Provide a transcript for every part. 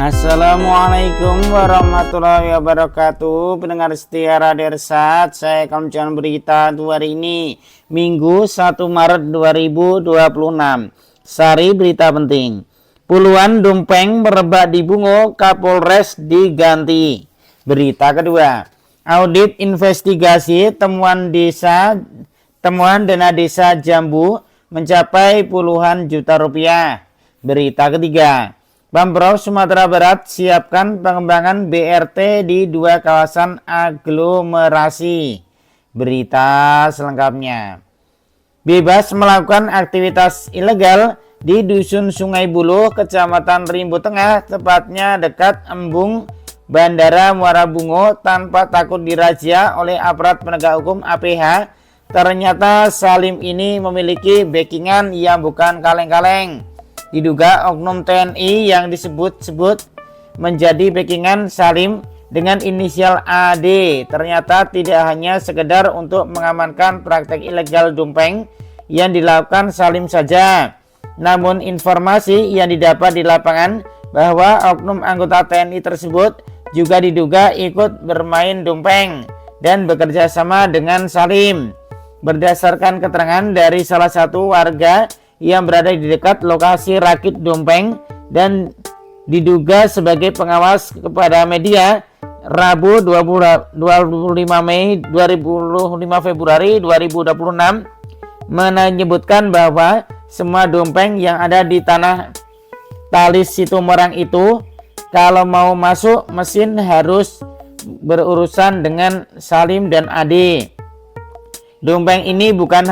Assalamualaikum warahmatullahi wabarakatuh. Pendengar setia Radio Irsad, saya akan membacakan berita hari ini, Minggu 1 Maret 2026. Sari berita penting. Puluhan dumpeng merebak di Bungo, Kapolres diganti. Berita kedua. Audit investigasi temuan dana desa Jambu mencapai puluhan juta rupiah. Berita ketiga. Pemprov Sumatera Barat siapkan pengembangan BRT di 2 kawasan aglomerasi. Berita selengkapnya. Bebas melakukan aktivitas ilegal di Dusun Sungai Buluh, Kecamatan Rimbo Tengah, tepatnya dekat Embung, Bandara Muara Bungo, tanpa takut dirazia oleh aparat penegak hukum APH. Ternyata Salim ini memiliki backingan yang bukan kaleng-kaleng. Diduga oknum TNI yang disebut-sebut menjadi backingan Salim dengan inisial AD ternyata tidak hanya sekedar untuk mengamankan praktek ilegal dumpeng yang dilakukan Salim saja. Namun informasi yang didapat di lapangan bahwa oknum anggota TNI tersebut juga diduga ikut bermain dumpeng dan bekerja sama dengan Salim. Berdasarkan keterangan dari salah satu warga yang berada di dekat lokasi rakit dumpeng dan diduga sebagai pengawas kepada media, Rabu 25 Februari 2026 menyebutkan bahwa semua dumpeng yang ada di tanah Talis Situmorang itu kalau mau masuk mesin harus berurusan dengan Salim dan Ade. Dumpeng ini bukan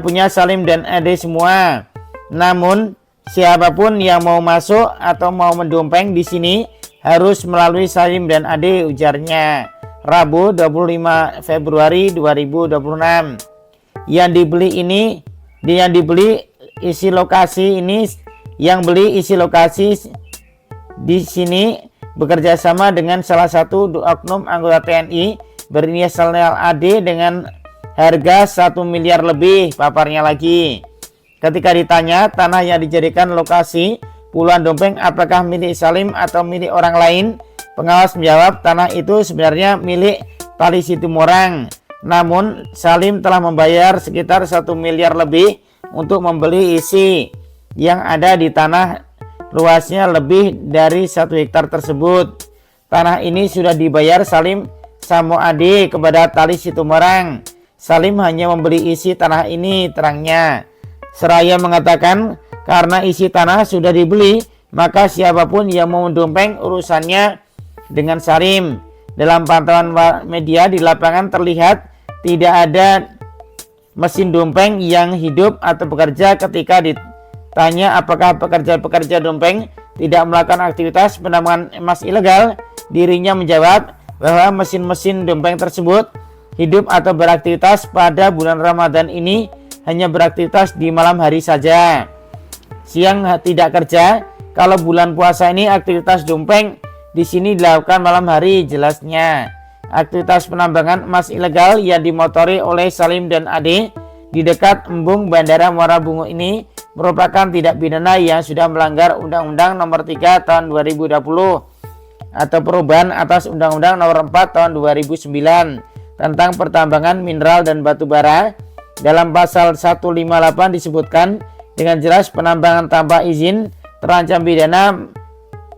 punya Salim dan Ade semua. Namun siapapun yang mau masuk atau mau mendumpeng di sini harus melalui Salim dan Ade, ujarnya. Rabu 25 Februari 2026. Yang beli isi lokasi di sini bekerja sama dengan salah satu oknum anggota TNI berinisial AD dengan harga 1 miliar lebih, paparnya lagi. Ketika ditanya tanah yang dijadikan lokasi puluhan dumpeng apakah milik Salim atau milik orang lain, pengawas menjawab tanah itu sebenarnya milik Talis Situmorang. Namun Salim telah membayar sekitar 1 miliar lebih untuk membeli isi yang ada di tanah luasnya lebih dari 1 hektar tersebut. Tanah ini sudah dibayar Salim sama Ade kepada Talis Situmorang. Salim hanya membeli isi tanah ini, terangnya. Seraya mengatakan karena isi tanah sudah dibeli, maka siapapun yang mau mendumpeng urusannya dengan Salim. Dalam pantauan media di lapangan terlihat tidak ada mesin dumpeng yang hidup atau bekerja. Ketika ditanya apakah pekerja-pekerja dumpeng tidak melakukan aktivitas penambangan emas ilegal, dirinya menjawab bahwa mesin-mesin dumpeng tersebut hidup atau beraktivitas pada bulan Ramadan ini hanya beraktivitas di malam hari saja. Siang tidak kerja. Kalau bulan puasa ini aktivitas dumpeng di sini dilakukan malam hari, jelasnya. Aktivitas penambangan emas ilegal yang dimotori oleh Salim dan Ade di dekat Embung Bandara Muara Bungo ini merupakan tindak pidana yang sudah melanggar Undang-Undang Nomor 3 Tahun 2020 atau perubahan atas Undang-Undang Nomor 4 Tahun 2009 tentang pertambangan mineral dan batu bara. Dalam pasal 158 disebutkan dengan jelas penambangan tanpa izin terancam pidana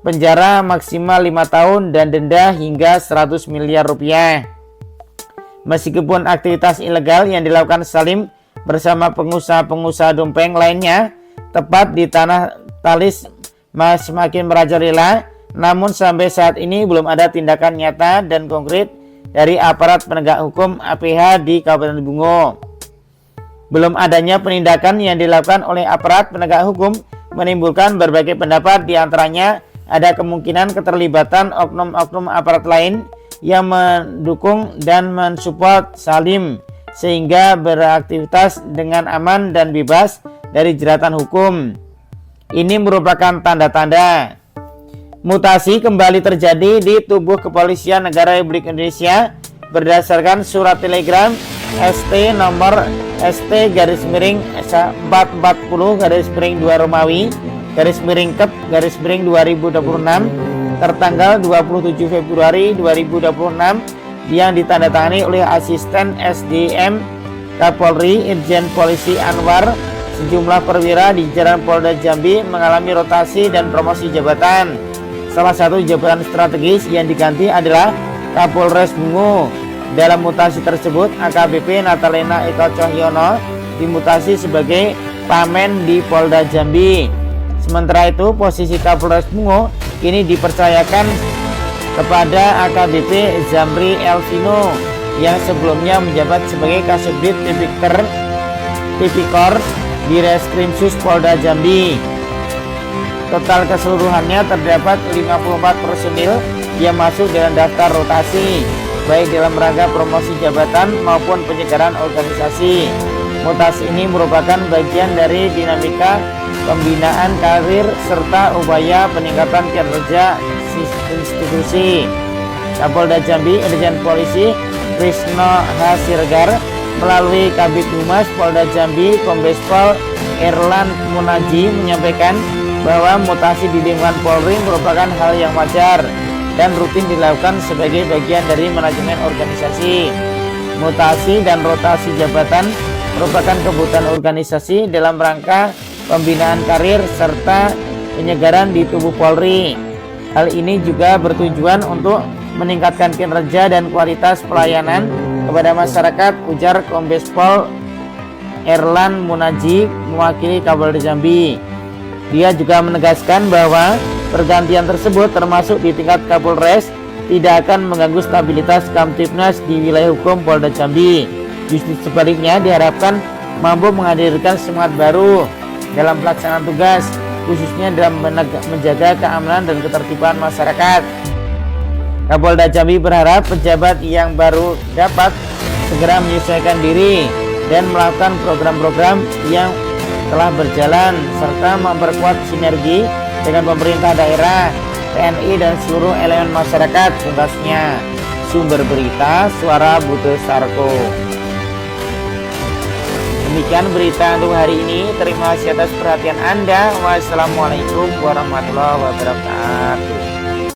penjara maksimal 5 tahun dan denda hingga 100 miliar rupiah. Meskipun aktivitas ilegal yang dilakukan Salim bersama pengusaha-pengusaha dumpeng lainnya tepat di tanah Talis semakin merajalela, namun sampai saat ini belum ada tindakan nyata dan konkret dari aparat penegak hukum APH di Kabupaten Bungo. Belum adanya penindakan yang dilakukan oleh aparat penegak hukum menimbulkan berbagai pendapat, diantaranya ada kemungkinan keterlibatan oknum-oknum aparat lain yang mendukung dan mensupport Salim sehingga beraktivitas dengan aman dan bebas dari jeratan hukum. Ini merupakan tanda-tanda mutasi kembali terjadi di tubuh Kepolisian Negara Republik Indonesia berdasarkan surat telegram ST nomor ST _440 _2 Romawi /Kep /2026 tertanggal 27 Februari 2026 yang ditandatangani oleh Asisten SDM Kapolri Irjen Polisi Anwar. Sejumlah perwira di jajaran Polda Jambi mengalami rotasi dan promosi jabatan. Salah satu jabatan strategis yang diganti adalah Kapolres Bungo. Dalam mutasi tersebut, AKBP Natalena Eko Cahyono dimutasi sebagai Pamen di Polda Jambi. Sementara itu, posisi Kapolres Bungo kini dipercayakan kepada AKBP Zamri Elvino yang sebelumnya menjabat sebagai Kasubdit Tipikor di Reskrimsus Polda Jambi. Total keseluruhannya terdapat 54 personil yang masuk dalam daftar rotasi, baik dalam rangka promosi jabatan maupun penyegaran organisasi. Mutasi ini merupakan bagian dari dinamika pembinaan karir serta upaya peningkatan kinerja institusi. Kapolda Jambi Irjen Polisi Krisno H. Siregar melalui Kabid Humas Polda Jambi Kombes Pol Erlan Munaji menyampaikan bahwa mutasi di lingkungan Polri merupakan hal yang wajar dan rutin dilakukan sebagai bagian dari manajemen organisasi. Mutasi dan rotasi jabatan merupakan kebutuhan organisasi dalam rangka pembinaan karir serta penyegaran di tubuh Polri. Hal ini juga bertujuan untuk meningkatkan kinerja dan kualitas pelayanan kepada masyarakat, ujar Kombes Pol Erlan Munaji mewakili Kapolda Jambi. Dia juga menegaskan bahwa pergantian tersebut termasuk di tingkat Kapolres tidak akan mengganggu stabilitas Kamtibnas di wilayah hukum Polda Jambi. Justru sebaliknya diharapkan mampu menghadirkan semangat baru dalam pelaksanaan tugas, khususnya dalam menjaga keamanan dan ketertiban masyarakat. Kapolda Jambi berharap pejabat yang baru dapat segera menyesuaikan diri dan melakukan program-program yang telah berjalan serta memperkuat sinergi dengan pemerintah daerah, TNI dan seluruh elemen masyarakat. Tugasnya. Sumber berita Suara Bute Sarko. Demikian berita untuk hari ini. Terima kasih atas perhatian Anda. Wassalamualaikum warahmatullahi wabarakatuh.